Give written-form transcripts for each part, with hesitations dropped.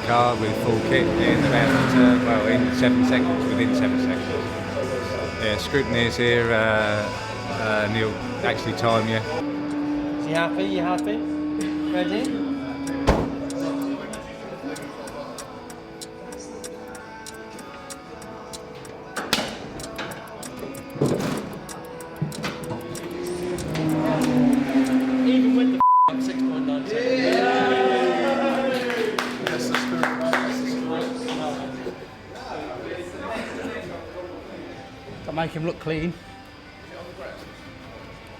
car with full kit in about, in 7 seconds, within 7 seconds. Yeah, scrutineers here, Neil actually time you. Is you happy? You happy? Ready? Even with the 6.9 to make him look clean.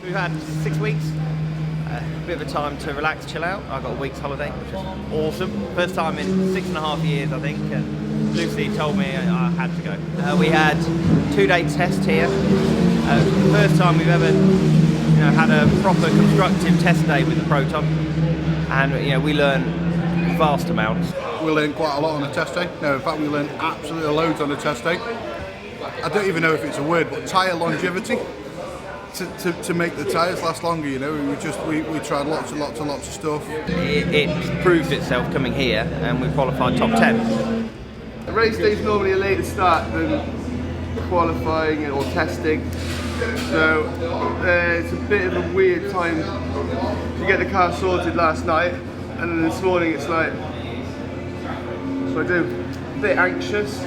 We've had 6 weeks, a bit of a time to relax, chill out. I got a week's holiday, which was awesome. First time in 6.5 years, I think, and Lucy told me I had to go. We had 2-day test here. The first time we've ever had a proper constructive test day with the Proton, and we learned vast amounts. We learned quite a lot on the test day. No, in fact, we learned absolutely loads on the test day. I don't even know if it's a word, but tyre longevity. To make the tyres last longer, we tried lots of stuff. It proved itself coming here, and we qualified top 10. A race day is normally a later start than qualifying or testing, so it's a bit of a weird time to get the car sorted last night, and then this morning it's like, what do I do? A bit anxious.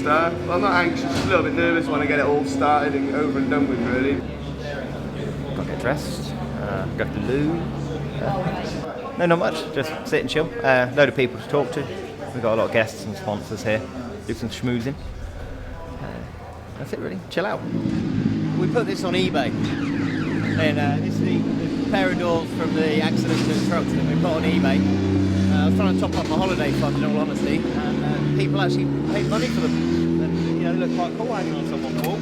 Well, I'm not anxious, just a little bit nervous when I get it all started and over and done with, really. Got to get dressed, go to the loo. No, not much, just sit and chill. Load of people to talk to. We've got a lot of guests and sponsors here. Do some schmoozing. That's it, really. Chill out. We put this on eBay, and this is the pair of doors from the accident to the trucks that we put on eBay. I was trying to top up my holiday fund, in all honesty, and people actually paid money for them. And they look quite cool hanging on someone's wall.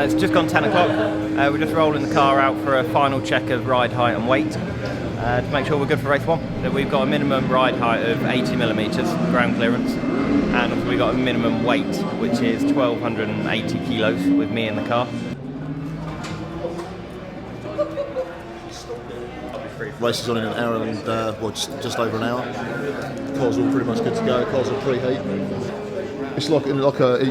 It's just gone 10 o'clock. We're just rolling the car out for a final check of ride height and weight to make sure we're good for race 1. So we've got a minimum ride height of 80 millimetres ground clearance, and we've got a minimum weight which is 1,280 kilos with me in the car. Race is on in an hour and just over an hour. Cars are all pretty much good to go. Cars are preheat. It's like you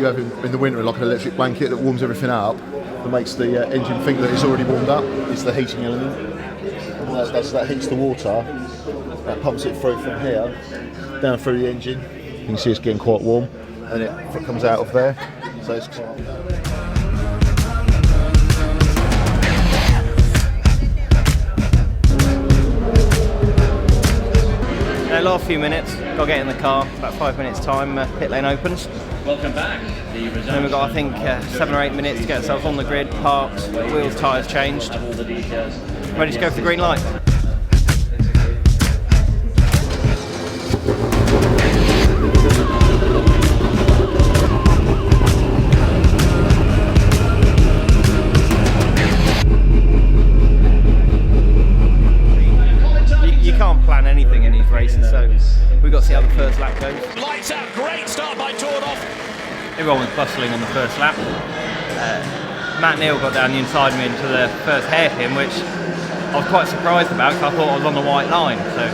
have in the winter, like an electric blanket that warms everything up, that makes the engine think that it's already warmed up. It's the heating element. And that heats the water. That pumps it through from here down through the engine. You can see it's getting quite warm, and it comes out of there. So it's last few minutes, got to get in the car, about 5 minutes time, pit lane opens. Welcome back. Then we've got, I think, 7 or 8 minutes to get ourselves on the grid, parked, wheels, tyres changed, ready to go for the green light. You can't plan anything in these races, so we've got to see how the first lap goes. Lights out, great start by Tordoff. Everyone was bustling on the first lap. Matt Neal got down the inside of me into the first hairpin, which I was quite surprised about because I thought I was on the white line. So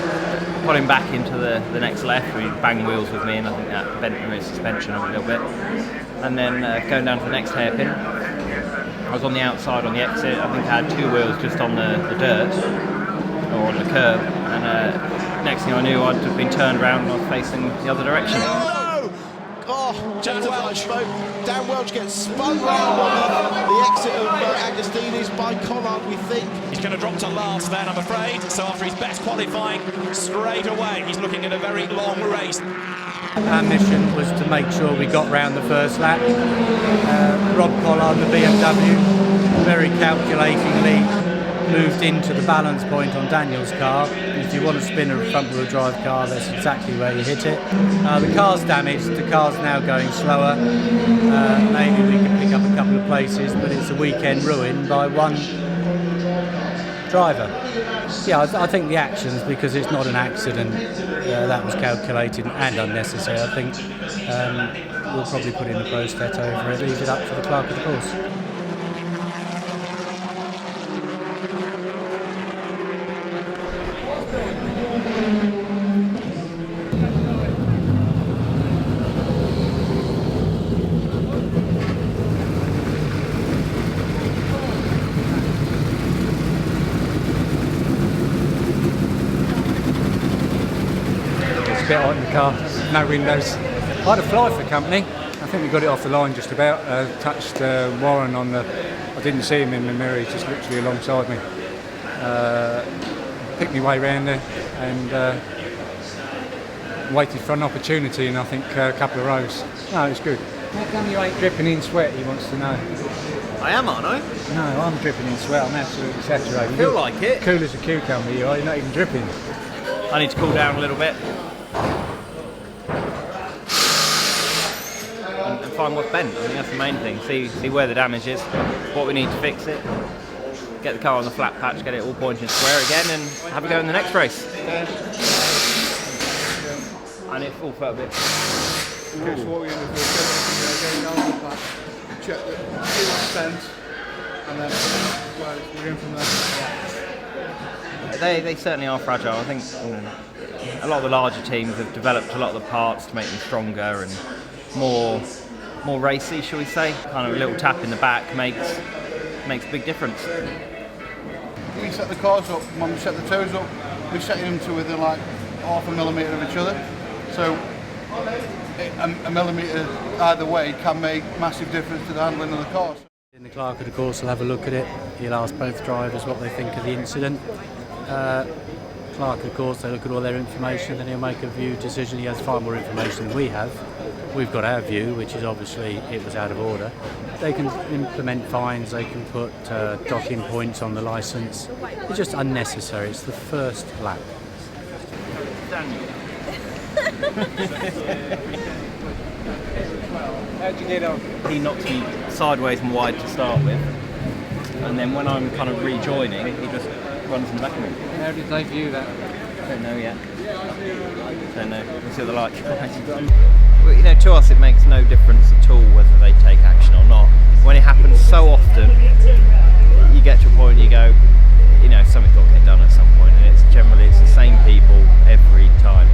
got him back into the next left. He banged wheels with me, and I think that bent his suspension a little bit. And then going down to the next hairpin, I was on the outside on the exit. I think I had 2 wheels just on the dirt or on the curb. And next thing I knew, I'd have been turned around and I was facing the other direction. Oh, Dan Welch gets spun round on the exit of Agostini's by Collard, we think. He's going to drop to last then, I'm afraid. So after his best qualifying straight away, he's looking at a very long race. Our mission was to make sure we got round the first lap. Rob Collard, the BMW, very calculatingly moved into the balance point on Daniel's car. If you want to spin a front-wheel drive car, that's exactly where you hit it. The car's damaged, the car's now going slower. Maybe we can pick up a couple of places, but it's a weekend ruined by one driver. Yeah, I think the actions, because it's not an accident, that was calculated and unnecessary. I think we'll probably put in a pro-stat over it, leave it up to the clerk of the course. a bit hot in the car, no windows. I had a fly for company. I think we got it off the line just about. Touched Warren on the. I didn't see him in the mirror. He's just literally alongside me. Picked my way round there and waited for an opportunity, and I think a couple of rows. No, it's good. How come you ain't dripping in sweat? He wants to know. I am, aren't I? No, I'm dripping in sweat. I'm absolutely saturated. I feel like it. Cool as a cucumber, you are. You're not even dripping. I need to cool down a little bit. And find what's bent. I think that's the main thing. See where the damage is, what we need to fix it, get the car on the flat patch, get it all pointing square again, and have a go in the next race. And it all felt a bit. Okay, so what we're going to do is go down the patch, check that it's bent, and then we're in from there. They certainly are fragile. I think a lot of the larger teams have developed a lot of the parts to make them stronger and more racy, shall we say. Kind of a little tap in the back makes a big difference. We set the cars up, when we set the toes up, we're setting them to within like half a millimetre of each other. So a millimetre either way can make massive difference to the handling of the car. The clerk of the course will have a look at it. He'll ask both drivers what they think of the incident. Clerk of the course, they look at all their information, then he'll make a view decision. He has far more information than we have. We've got our view, which is obviously it was out of order. They can implement fines, they can put docking points on the licence. It's just unnecessary. It's the first lap. How'd you get on? He knocks me sideways and wide to start with, and then when I'm kind of rejoining, he just runs in the back of me. How did they view that? Don't know yet. Don't know. We'll see what the lights Well, you know, to us it makes no difference at all whether they take action or not. When it happens so often, you get to a point you go, you know, something's got to get done at some point, and it's generally the same people every time.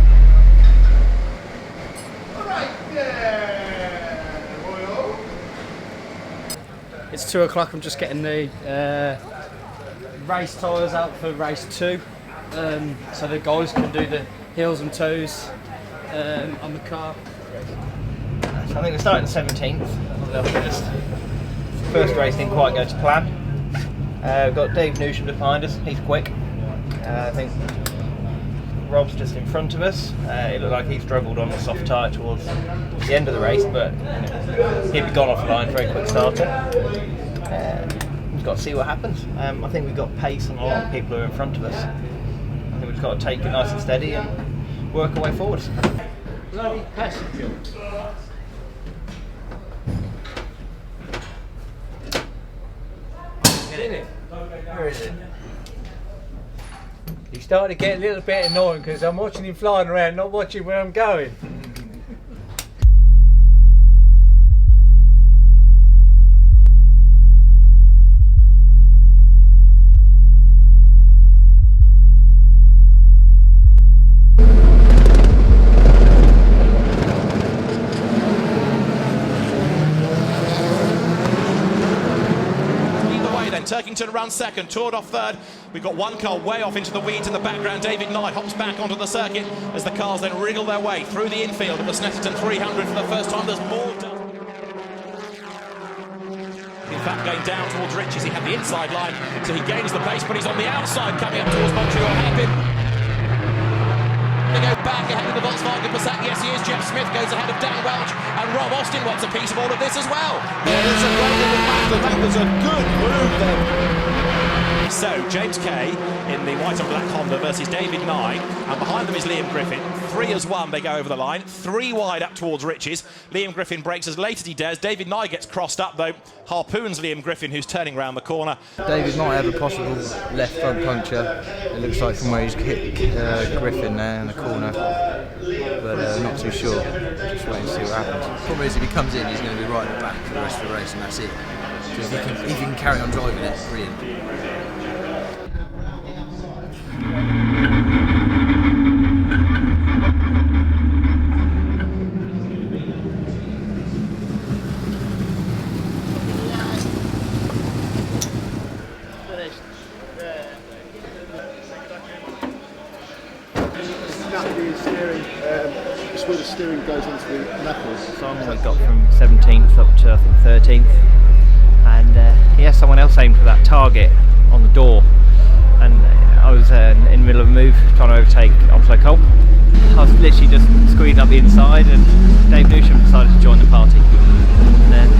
It's 2 o'clock. I'm just getting the race tyres out for race 2, so the guys can do the heels and toes on the car. So I think we're starting 17th. First race didn't quite go to plan. We've got Dave Newsham behind us. He's quick. I think Rob's just in front of us. It looked like he struggled on the soft tyre towards the end of the race, but you know, he'd be gone offline. Very quick starter. We've got to see what happens. I think we've got pace on a lot of people who are in front of us. I think we've just got to take it nice and steady and work our way forward. Bloody passenger. Where is it? He's starting to get a little bit annoying because I'm watching him flying around, not watching where I'm going. Turkington runs second, toured off third. We've got one car way off into the weeds in the background. David Knight hops back onto the circuit as the cars then wriggle their way through the infield of the Snetterton 300 for the first time. There's more dust. In fact, going down towards Rich as he had the inside line, so he gains the pace, but he's on the outside coming up towards Montreal hairpin. They go back ahead of the Volkswagen Passat. Yes, he is. Jeff Smith goes ahead of Dan Welch, and Rob Austin wants a piece of all of this as well. Yeah, it's a great little battle. That was a good move then. So, James Kay in the white and black Honda versus David Nye, and behind them is Liam Griffin. 3 as 1, they go over the line. 3 wide up towards Riches. Liam Griffin breaks as late as he dares. David Nye gets crossed up, though. Harpoons Liam Griffin, who's turning round the corner. David might have a possible left front puncture. It looks like from where he's hit Griffin there in the corner, but not too sure. Just wait and see what happens. The problem is if he comes in, he's going to be right at the back for the rest of the race, and that's it. So if he can carry on driving it, brilliant. that with the steering, just where the steering goes onto the knuckles. Simon, we got from 17th up to I think 13th, and yeah, someone else aimed for that target on the door, and I was in the middle of a move trying to overtake Onslow Cole. I was literally just squeezing up the inside, and Dave Newsham decided to join the party. And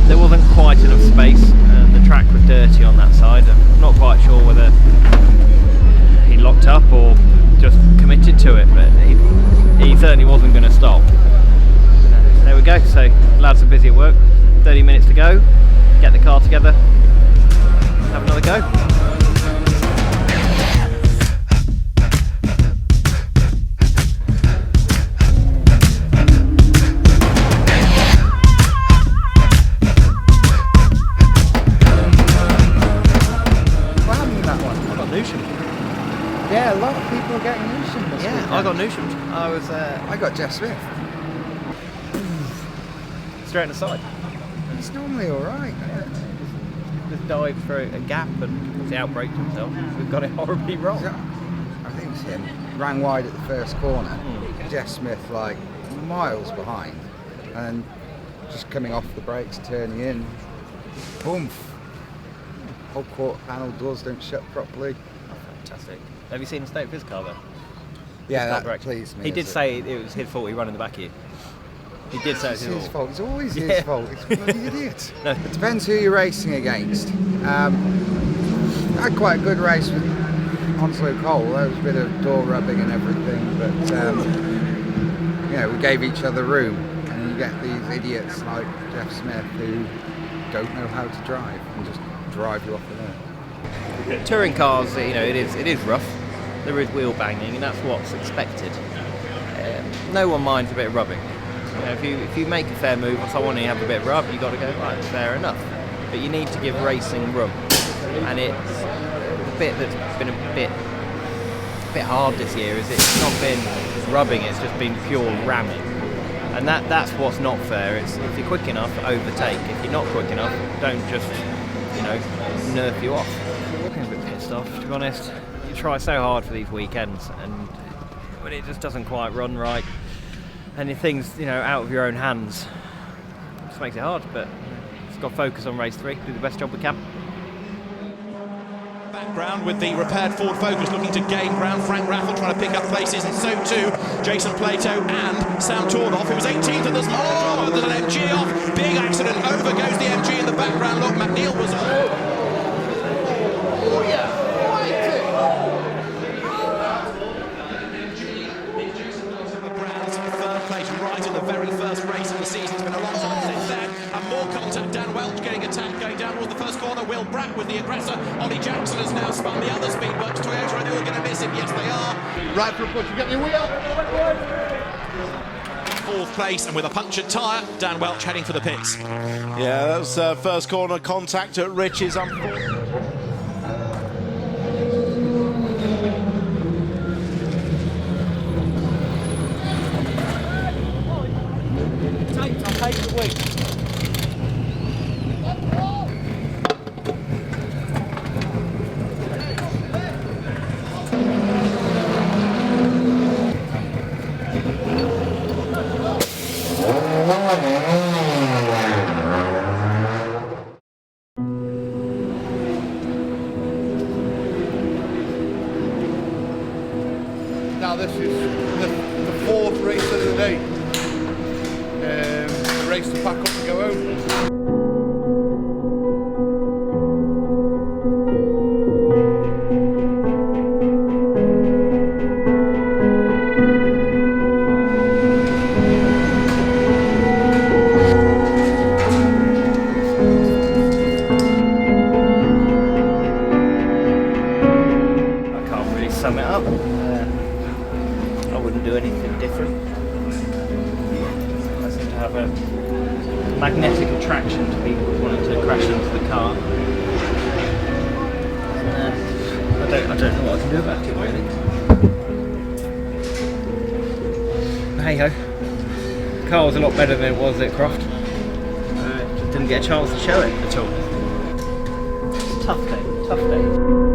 there wasn't quite enough space, and the track was dirty on that side. I'm not quite sure whether he locked up or just committed to it, but he certainly wasn't going to stop. There we go, so lads are busy at work, 30 minutes to go, get the car together, have another go. Yeah, a lot of people are getting Newsham this weekend. I got Newsham. I got Jeff Smith. Straight on the side. It's normally alright. Just dived through a gap and he outbraked himself. We've got it horribly wrong. I think it's him. Ran wide at the first corner. Jeff Smith like miles behind and just coming off the brakes, turning in. Oomph. Whole quarter panel doors don't shut properly. Fantastic. Have you seen the state of his car though? Yeah, that pleased me. He did say it was his fault he ran in the back of you. He did say it's his fault. It's always his fault. He's a bloody idiot. No. It depends who you're racing against. I had quite a good race with Onslow Cole. There was a bit of door rubbing and everything, but you know, we gave each other room. And you get these idiots like Jeff Smith who don't know how to drive and just drive you off the there. Touring cars, you know, it is rough. There is wheel banging, and that's what's expected. No one minds a bit of rubbing. You know, if you make a fair move or someone and you have a bit of rub, you got to go, right, fair enough. But you need to give racing room, and it's the bit that's been a bit hard this year. Is it's not been rubbing; it's just been pure ramming, and that's what's not fair. It's if you're quick enough, overtake. If you're not quick enough, don't just nerf you off. I'm a bit pissed off, to be honest. You try so hard for these weekends, and when it just doesn't quite run right, and your things, out of your own hands, it just makes it hard. But just got to focus on race 3, do the best job we can. Background with the repaired Ford Focus looking to gain ground. Frank Raffle trying to pick up places, and so too Jason Plato and Sam Tornoff, who was 18th at the start. There's an MG off, big accident, over goes the MG in the background. Look, McNeil was on. Right in the very first race of the season. It's been a long time since then. And more contact. Dan Welch getting attacked, going down towards the first corner. Will Bratt with the aggressor. Ollie Jackson has now spun the other speedworks. Toyota, I know we're going to miss him. Yes, they are. Right for a push. You get your wheel. Fourth place, and with a punctured tyre, Dan Welch heading for the pits. Yeah, that's first corner contact at Rich's. I'll take the week. Now this is the fourth race of the day. The race to pack up and go home. I can't really sum it up. I wouldn't do anything different. I seem to have a magnetic attraction to people wanting to crash into the car. I don't know what I can do about it, really. Hey ho. The car was a lot better than it was at Croft. Just didn't get a chance to show it at all. Tough day, tough day.